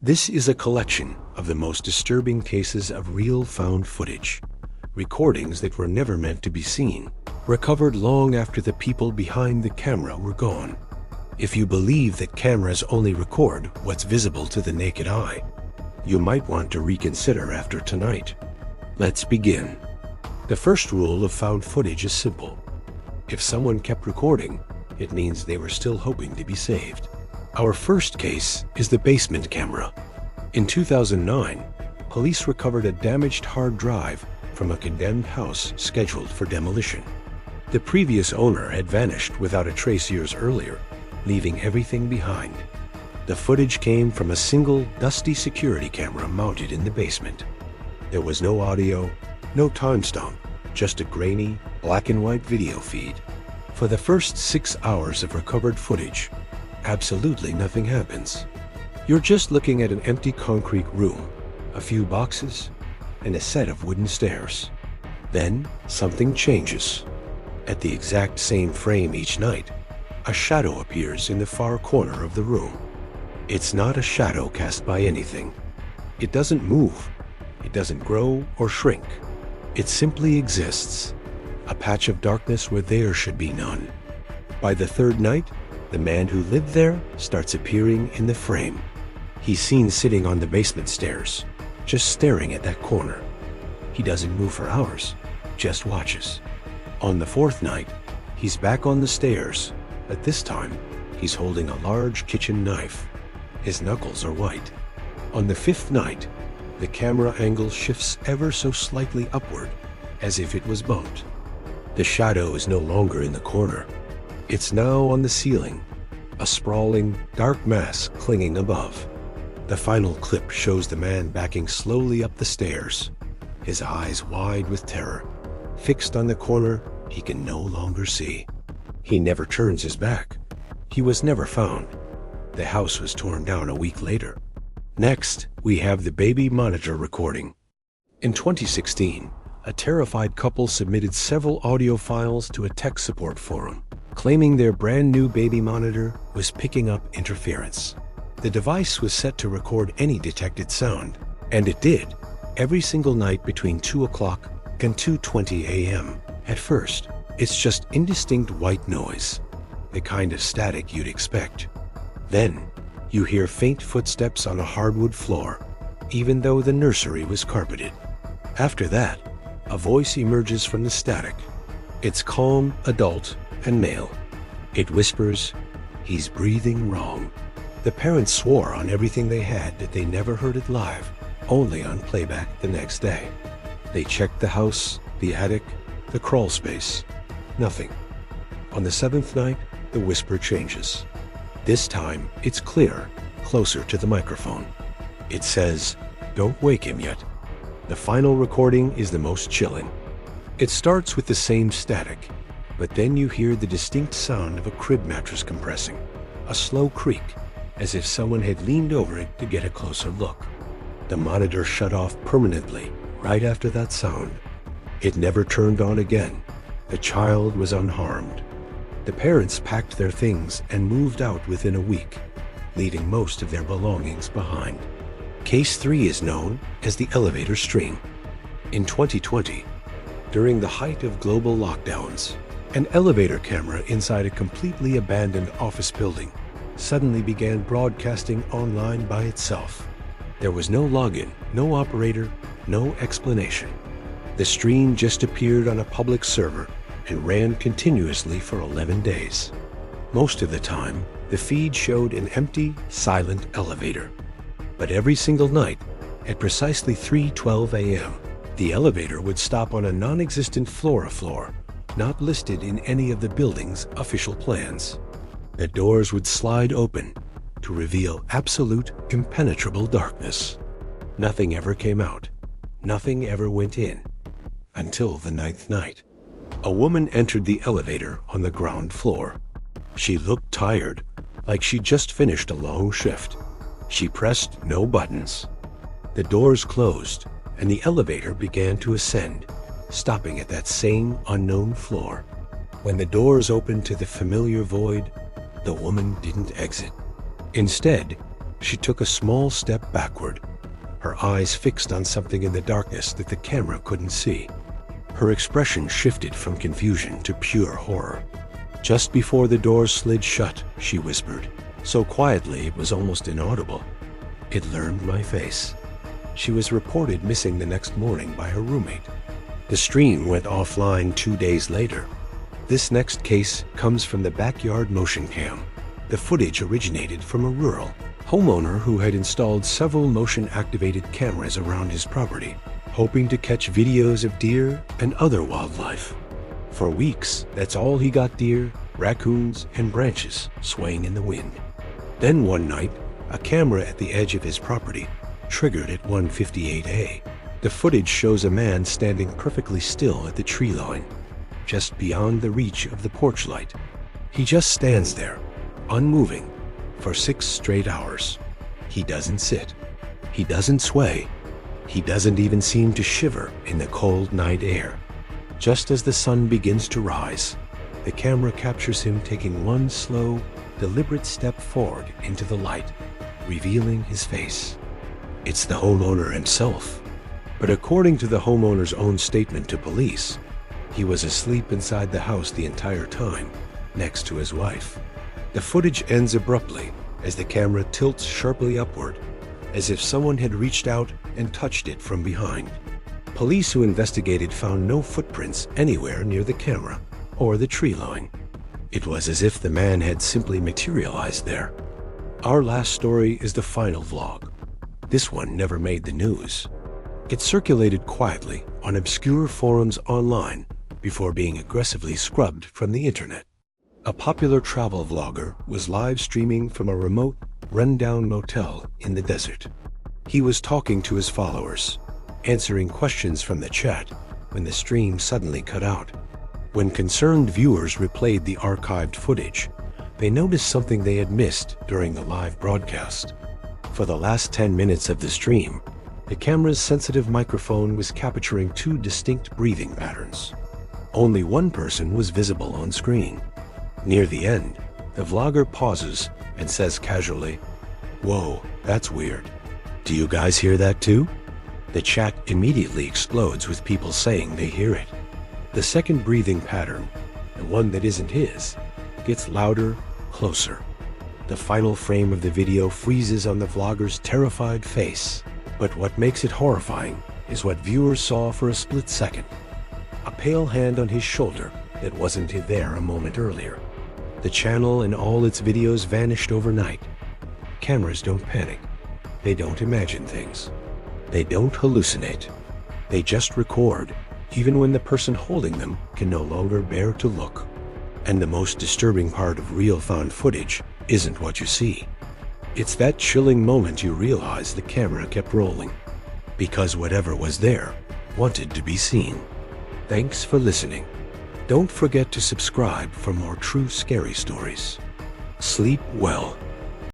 This is a collection of the most disturbing cases of real found footage, recordings that were never meant to be seen, recovered long after the people behind the camera were gone. If you believe that cameras only record what's visible to the naked eye, you might want to reconsider after tonight. Let's begin. The first rule of found footage is simple. If someone kept recording, it means they were still hoping to be saved. Our first case is the basement camera. In 2009, police recovered a damaged hard drive from a condemned house scheduled for demolition. The previous owner had vanished without a trace years earlier, leaving everything behind. The footage came from a single, dusty security camera mounted in the basement. There was no audio, no timestamp, just a grainy, black and white video feed. For the first 6 hours of recovered footage, absolutely nothing happens. You're just looking at an empty concrete room, a few boxes, and a set of wooden stairs. Then something changes. At the exact same frame each night, a shadow appears in the far corner of the room. It's not a shadow cast by anything. It doesn't move. It doesn't grow or shrink. It simply exists, a patch of darkness where there should be none. By the third night, the man who lived there starts appearing in the frame. He's seen sitting on the basement stairs, just staring at that corner. He doesn't move for hours, just watches. On the fourth night, he's back on the stairs, but this time, he's holding a large kitchen knife. His knuckles are white. On the fifth night, the camera angle shifts ever so slightly upward, as if it was bumped. The shadow is no longer in the corner. It's now on the ceiling, a sprawling, dark mass clinging above. The final clip shows the man backing slowly up the stairs, his eyes wide with terror, fixed on the corner he can no longer see. He never turns his back. He was never found. The house was torn down a week later. Next, we have the baby monitor recording. In 2016, a terrified couple submitted several audio files to a tech support forum, claiming their brand new baby monitor was picking up interference. The device was set to record any detected sound, and it did, every single night between 2 o'clock and 2:20 a.m. At first, it's just indistinct white noise, the kind of static you'd expect. Then, you hear faint footsteps on a hardwood floor, even though the nursery was carpeted. After that, a voice emerges from the static. It's calm, adult, and male. It whispers, "He's breathing wrong." The parents swore on everything they had that they never heard it live, only on playback the next day. They checked the house, the attic, the crawl space. Nothing. On the seventh night, the whisper changes. This time, it's clear, closer to the microphone. It says, "Don't wake him yet." The final recording is the most chilling. It starts with the same static, but then you hear the distinct sound of a crib mattress compressing, a slow creak, as if someone had leaned over it to get a closer look. The monitor shut off permanently right after that sound. It never turned on again. The child was unharmed. The parents packed their things and moved out within a week, leaving most of their belongings behind. Case 3 is known as the elevator stream. In 2020, during the height of global lockdowns, an elevator camera inside a completely abandoned office building suddenly began broadcasting online by itself. There was no login, no operator, no explanation. The stream just appeared on a public server and ran continuously for 11 days. Most of the time, the feed showed an empty, silent elevator. But every single night, at precisely 3:12 a.m., the elevator would stop on a non-existent floor, not listed in any of the building's official plans. The doors would slide open to reveal absolute, impenetrable darkness. Nothing ever came out. Nothing ever went in. Until the ninth night. A woman entered the elevator on the ground floor. She looked tired, like she'd just finished a long shift. She pressed no buttons. The doors closed, and the elevator began to ascend, stopping at that same unknown floor. When the doors opened to the familiar void, the woman didn't exit. Instead, She took a small step backward, her eyes fixed on something in the darkness that the camera couldn't see. Her expression shifted from confusion to pure horror. Just before the doors slid shut, she whispered, so quietly it was almost inaudible. It learned my face. She was reported missing the next morning by her roommate. The stream went offline 2 days later. This next case comes from the backyard motion cam. The footage originated from a rural homeowner who had installed several motion-activated cameras around his property, hoping to catch videos of deer and other wildlife. For weeks, that's all he got: deer, raccoons, and branches swaying in the wind. Then one night, a camera at the edge of his property triggered at 1:58 a.m. The footage shows a man standing perfectly still at the tree line, just beyond the reach of the porch light. He just stands there, unmoving, for 6 straight hours. He doesn't sit. He doesn't sway. He doesn't even seem to shiver in the cold night air. Just as the sun begins to rise, the camera captures him taking one slow, deliberate step forward into the light, revealing his face. It's the homeowner himself. But according to the homeowner's own statement to police, he was asleep inside the house the entire time, next to his wife. The footage ends abruptly as the camera tilts sharply upward, as if someone had reached out and touched it from behind. Police who investigated found no footprints anywhere near the camera or the tree line. It was as if the man had simply materialized there. Our last story is the final vlog. This one never made the news. It circulated quietly on obscure forums online before being aggressively scrubbed from the internet. A popular travel vlogger was live streaming from a remote, run-down motel in the desert. He was talking to his followers, answering questions from the chat when the stream suddenly cut out. When concerned viewers replayed the archived footage, they noticed something they had missed during the live broadcast. For the last 10 minutes of the stream, the camera's sensitive microphone was capturing 2 distinct breathing patterns. Only one person was visible on screen. Near the end, the vlogger pauses and says casually, "Whoa, that's weird. Do you guys hear that too?" The chat immediately explodes with people saying they hear it. The second breathing pattern, the one that isn't his, gets louder, closer. The final frame of the video freezes on the vlogger's terrified face. But what makes it horrifying is what viewers saw for a split second. A pale hand on his shoulder that wasn't there a moment earlier. The channel and all its videos vanished overnight. Cameras don't panic. They don't imagine things. They don't hallucinate. They just record, even when the person holding them can no longer bear to look. And the most disturbing part of real found footage isn't what you see. It's that chilling moment you realize the camera kept rolling, because whatever was there wanted to be seen. Thanks for listening. Don't forget to subscribe for more true scary stories. Sleep well.